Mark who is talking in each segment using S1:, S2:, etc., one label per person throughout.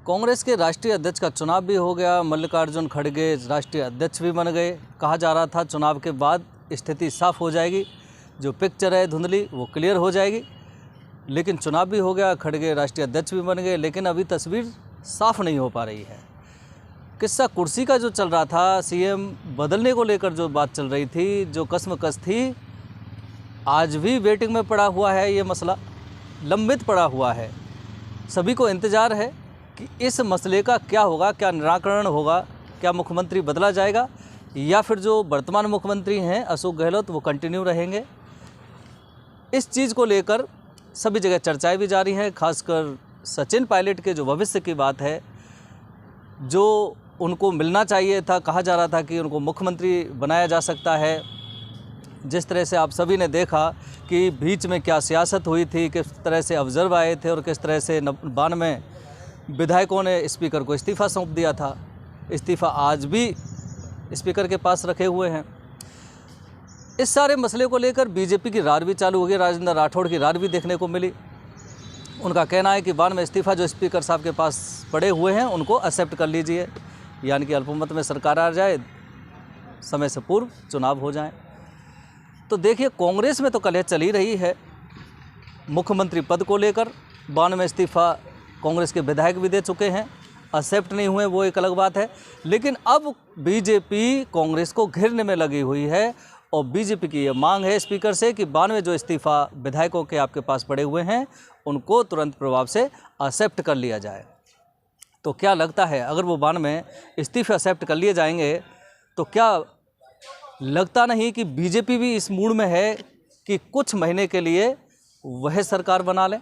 S1: कांग्रेस के राष्ट्रीय अध्यक्ष का चुनाव भी हो गया। मल्लिकार्जुन खड़गे राष्ट्रीय अध्यक्ष भी बन गए। कहा जा रहा था चुनाव के बाद स्थिति साफ हो जाएगी, जो पिक्चर है धुंधली वो क्लियर हो जाएगी। लेकिन चुनाव भी हो गया, खड़गे राष्ट्रीय अध्यक्ष भी बन गए, लेकिन अभी तस्वीर साफ नहीं हो पा रही है। किस्सा कुर्सी का जो चल रहा था, सीएम बदलने को लेकर जो बात चल रही थी, जो कसमकस थी, आज भी वेटिंग में पड़ा हुआ है। ये मसला लंबित पड़ा हुआ है। सभी को इंतज़ार है कि इस मसले का क्या होगा, क्या निराकरण होगा, क्या मुख्यमंत्री बदला जाएगा या फिर जो वर्तमान मुख्यमंत्री हैं अशोक गहलोत वो कंटिन्यू रहेंगे। इस चीज़ को लेकर सभी जगह चर्चाएं भी जारी हैं। खासकर सचिन पायलट के जो भविष्य की बात है, जो उनको मिलना चाहिए था, कहा जा रहा था कि उनको मुख्यमंत्री बनाया जा सकता है। जिस तरह से आप सभी ने देखा कि बीच में क्या सियासत हुई थी, किस तरह से ऑब्जर्व आए थे और किस तरह से 92 विधायकों ने स्पीकर को इस्तीफ़ा सौंप दिया था। इस्तीफ़ा आज भी स्पीकर के पास रखे हुए हैं। इस सारे मसले को लेकर बीजेपी की रार भी चालू हो गई। राजेंद्र राठौड़ की रार भी देखने को मिली। उनका कहना है कि 92 इस्तीफ़ा जो स्पीकर साहब के पास पड़े हुए हैं उनको एक्सेप्ट कर लीजिए, यानी कि अल्पमत में सरकार आ जाए, समय से पूर्व चुनाव हो जाएं। तो देखिए, कांग्रेस में तो कलह चल ही रही है मुख्यमंत्री पद को लेकर। 92 इस्तीफ़ा कांग्रेस के विधायक भी दे चुके हैं, एक्सेप्ट नहीं हुए वो एक अलग बात है। लेकिन अब बीजेपी कांग्रेस को घेरने में लगी हुई है और बीजेपी की ये मांग है स्पीकर से कि 92 जो इस्तीफ़ा विधायकों के आपके पास पड़े हुए हैं उनको तुरंत प्रभाव से एक्सेप्ट कर लिया जाए। तो क्या लगता है, अगर वो 92 इस्तीफ़े एक्सेप्ट कर लिए जाएंगे तो क्या लगता नहीं कि बीजेपी भी इस मूड में है कि कुछ महीने के लिए वह सरकार बना ले?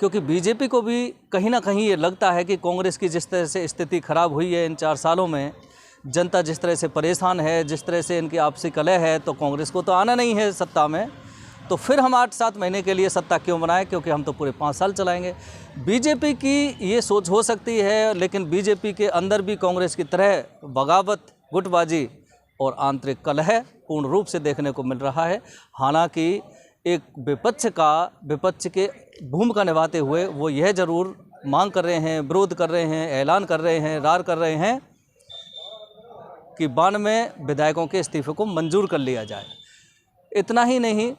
S1: क्योंकि बीजेपी को भी कहीं ना कहीं ये लगता है कि कांग्रेस की जिस तरह से स्थिति खराब हुई है इन 4 सालों में, जनता जिस तरह से परेशान है, जिस तरह से इनकी आपसी कलह है, तो कांग्रेस को तो आना नहीं है सत्ता में, तो फिर हम 8-7 महीने के लिए सत्ता क्यों बनाएं, क्योंकि हम तो पूरे 5 साल चलाएंगे। बीजेपी की ये सोच हो सकती है, लेकिन बीजेपी के अंदर भी कांग्रेस की तरह बगावत, गुटबाजी और आंतरिक कलह पूर्ण रूप से देखने को मिल रहा है। हालांकि एक विपक्ष के भूमिका निभाते हुए वो यह ज़रूर मांग कर रहे हैं, विरोध कर रहे हैं, ऐलान कर रहे हैं, रार कर रहे हैं कि 92 विधायकों के इस्तीफे को मंजूर कर लिया जाए। इतना ही नहीं,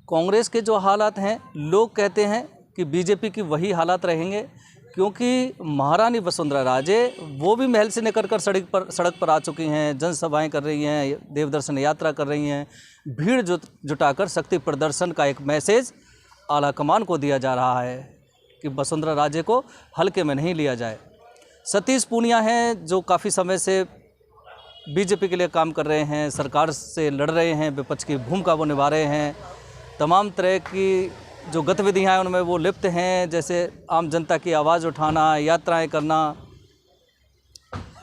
S1: कांग्रेस के जो हालात हैं, लोग कहते हैं कि बीजेपी की वही हालात रहेंगे, क्योंकि महारानी वसुंधरा राजे वो भी महल से निकलकर सड़क पर आ चुकी हैं, जनसभाएं कर रही हैं, देवदर्शन यात्रा कर रही हैं, भीड़ जुटाकर शक्ति प्रदर्शन का एक मैसेज आला कमान को दिया जा रहा है कि वसुंधरा राजे को हल्के में नहीं लिया जाए। सतीश पूनिया हैं जो काफ़ी समय से बीजेपी के लिए काम कर रहे हैं, सरकार से लड़ रहे हैं, विपक्ष की भूमिका वो निभा रहे हैं, तमाम तरह की जो गतिविधियाँ हैं उनमें वो लिप्त हैं, जैसे आम जनता की आवाज़ उठाना, यात्राएं करना।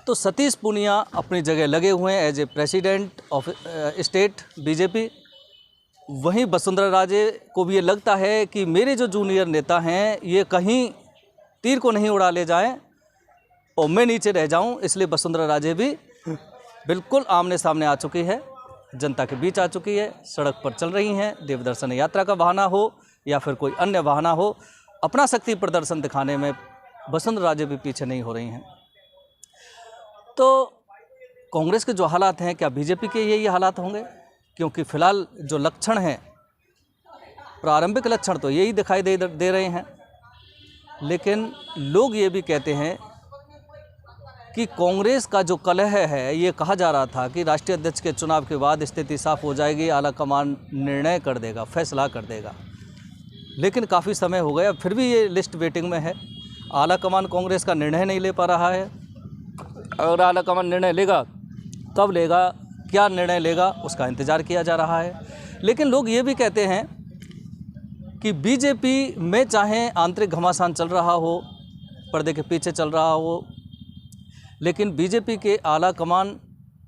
S1: तो सतीश पूनिया अपनी जगह लगे हुए हैं as a president of state BJP. वहीं वसुंधरा राजे को भी ये लगता है कि मेरे जो जूनियर नेता हैं ये कहीं तीर को नहीं उड़ा ले जाएं और मैं नीचे रह जाऊं, इसलिए वसुंधरा राजे भी बिल्कुल आमने सामने आ चुकी है, जनता के बीच आ चुकी है, सड़क पर चल रही हैं। देवदर्शन यात्रा का बहाना हो या फिर कोई अन्य बहाना हो, अपना शक्ति प्रदर्शन दिखाने में वसुंधरा राजे भी पीछे नहीं हो रही हैं। तो कांग्रेस के जो हालात हैं, क्या बीजेपी के यही हालात होंगे? क्योंकि फिलहाल जो लक्षण हैं, प्रारंभिक लक्षण तो यही दिखाई दे रहे हैं। लेकिन लोग ये भी कहते हैं कि कांग्रेस का जो कलह है, ये कहा जा रहा था कि राष्ट्रीय अध्यक्ष के चुनाव के बाद स्थिति साफ हो जाएगी, आला कमान निर्णय कर देगा, फैसला कर देगा। लेकिन काफ़ी समय हो गया, फिर भी ये लिस्ट वेटिंग में है। आला कमान कांग्रेस का निर्णय नहीं ले पा रहा है। अगर आला कमान निर्णय लेगा, कब लेगा, क्या निर्णय लेगा, उसका इंतज़ार किया जा रहा है। लेकिन लोग ये भी कहते हैं कि बीजेपी में चाहे आंतरिक घमासान चल रहा हो, पर्दे के पीछे चल रहा हो, लेकिन बीजेपी के आला कमान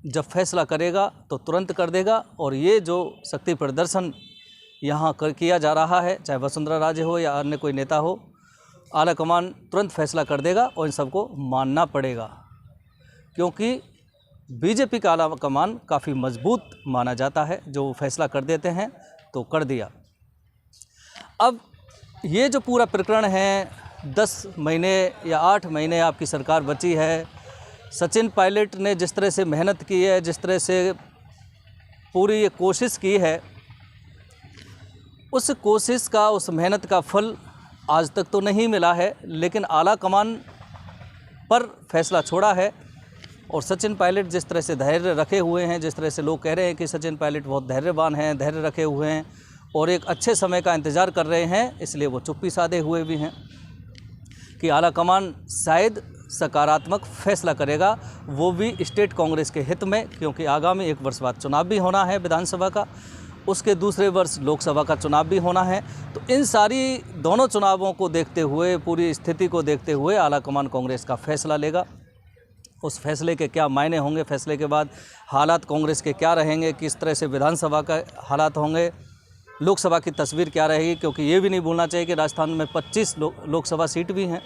S1: जब फैसला करेगा तो तुरंत कर देगा। और ये जो शक्ति प्रदर्शन यहाँ किया जा रहा है, चाहे वसुंधरा राजे हो या अन्य कोई नेता हो, आला कमान तुरंत फैसला कर देगा और इन सबको मानना पड़ेगा, क्योंकि बीजेपी का आला कमान काफ़ी मजबूत माना जाता है। जो फैसला कर देते हैं तो कर दिया। अब ये जो पूरा प्रकरण है 10 महीने या 8 महीने आपकी सरकार बची है। सचिन पायलट ने जिस तरह से मेहनत की है, जिस तरह से पूरी ये कोशिश की है, उस कोशिश का, उस मेहनत का फल आज तक तो नहीं मिला है, लेकिन आला कमान पर फैसला छोड़ा है। और सचिन पायलट जिस तरह से धैर्य रखे हुए हैं, जिस तरह से लोग कह रहे हैं कि सचिन पायलट बहुत धैर्यवान हैं, धैर्य रखे हुए हैं और एक अच्छे समय का इंतज़ार कर रहे हैं, इसलिए वो चुप्पी साधे हुए भी हैं कि आला कमान शायद सकारात्मक फैसला करेगा, वो भी स्टेट कांग्रेस के हित में, क्योंकि आगामी 1 वर्ष बाद चुनाव भी होना है विधानसभा का, उसके दूसरे वर्ष लोकसभा का चुनाव भी होना है। तो इन सारी दोनों चुनावों को देखते हुए, पूरी स्थिति को देखते हुए आला कमान कांग्रेस का फैसला लेगा। उस फैसले के क्या मायने होंगे, फैसले के बाद हालात कांग्रेस के क्या रहेंगे, किस तरह से विधानसभा का हालात होंगे, लोकसभा की तस्वीर क्या रहेगी, क्योंकि ये भी नहीं भूलना चाहिए कि राजस्थान में 25 लोकसभा सीट भी हैं।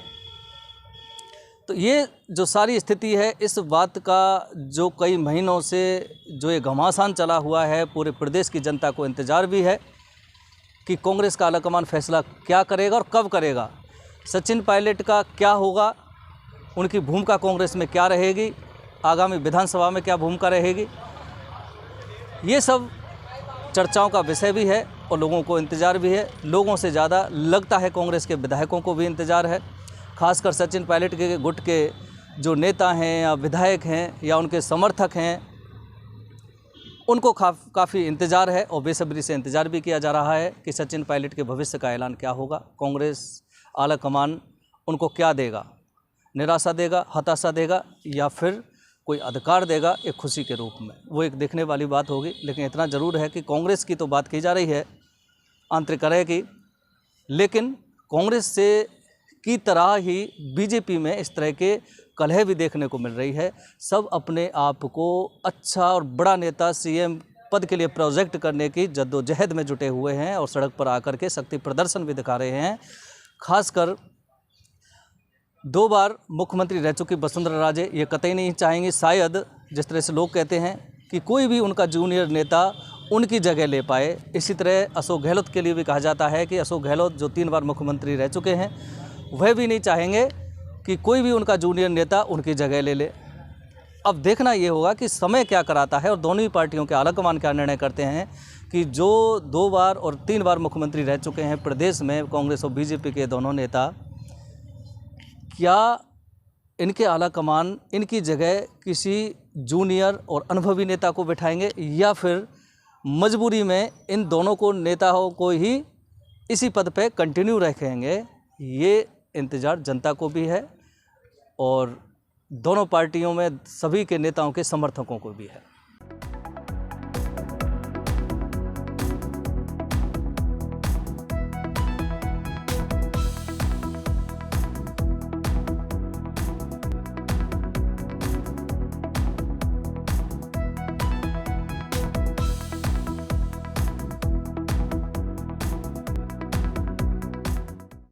S1: तो ये जो सारी स्थिति है, इस बात का जो कई महीनों से जो ये घमासान चला हुआ है, पूरे प्रदेश की जनता को इंतज़ार भी है कि कांग्रेस का आलाकमान फैसला क्या करेगा और कब करेगा। सचिन पायलट का क्या होगा, उनकी भूमिका कांग्रेस में क्या रहेगी, आगामी विधानसभा में क्या भूमिका रहेगी, ये सब चर्चाओं का विषय भी है और लोगों को इंतज़ार भी है। लोगों से ज़्यादा लगता है कांग्रेस के विधायकों को भी इंतज़ार है, खासकर सचिन पायलट के गुट के जो नेता हैं या विधायक हैं या उनके समर्थक हैं, उनको काफ़ी इंतज़ार है और बेसब्री से इंतज़ार भी किया जा रहा है कि सचिन पायलट के भविष्य का ऐलान क्या होगा, कांग्रेस आला कमान उनको क्या देगा, निराशा देगा, हताशा देगा या फिर कोई अधिकार देगा एक खुशी के रूप में। वो एक देखने वाली बात होगी। लेकिन इतना ज़रूर है कि कांग्रेस की तो बात की जा रही है आंतरिक कलह की, लेकिन कांग्रेस से की तरह ही बीजेपी में इस तरह के कलह भी देखने को मिल रही है। सब अपने आप को अच्छा और बड़ा नेता सीएम पद के लिए प्रोजेक्ट करने की जद्दोजहद में जुटे हुए हैं और सड़क पर आकर के शक्ति प्रदर्शन भी दिखा रहे हैं। खासकर 2 बार मुख्यमंत्री रह चुकी वसुंधरा राजे ये कतई नहीं चाहेंगी शायद, जिस तरह से लोग कहते हैं, कि कोई भी उनका जूनियर नेता उनकी जगह ले पाए। इसी तरह अशोक गहलोत के लिए भी कहा जाता है कि अशोक गहलोत जो 3 बार मुख्यमंत्री रह चुके हैं, वह भी नहीं चाहेंगे कि कोई भी उनका जूनियर नेता उनकी जगह ले ले। अब देखना ये होगा कि समय क्या कराता है और दोनों ही पार्टियों के आलाकमान क्या निर्णय करते हैं कि जो 2 बार और 3 बार मुख्यमंत्री रह चुके हैं प्रदेश में, कांग्रेस और बीजेपी के दोनों नेता, क्या इनके आलाकमान इनकी जगह किसी जूनियर और अनुभवी नेता को बिठाएंगे या फिर मजबूरी में इन दोनों को नेताओं को ही इसी पद पे कंटिन्यू रखेंगे। ये इंतज़ार जनता को भी है और दोनों पार्टियों में सभी के नेताओं के समर्थकों को भी है।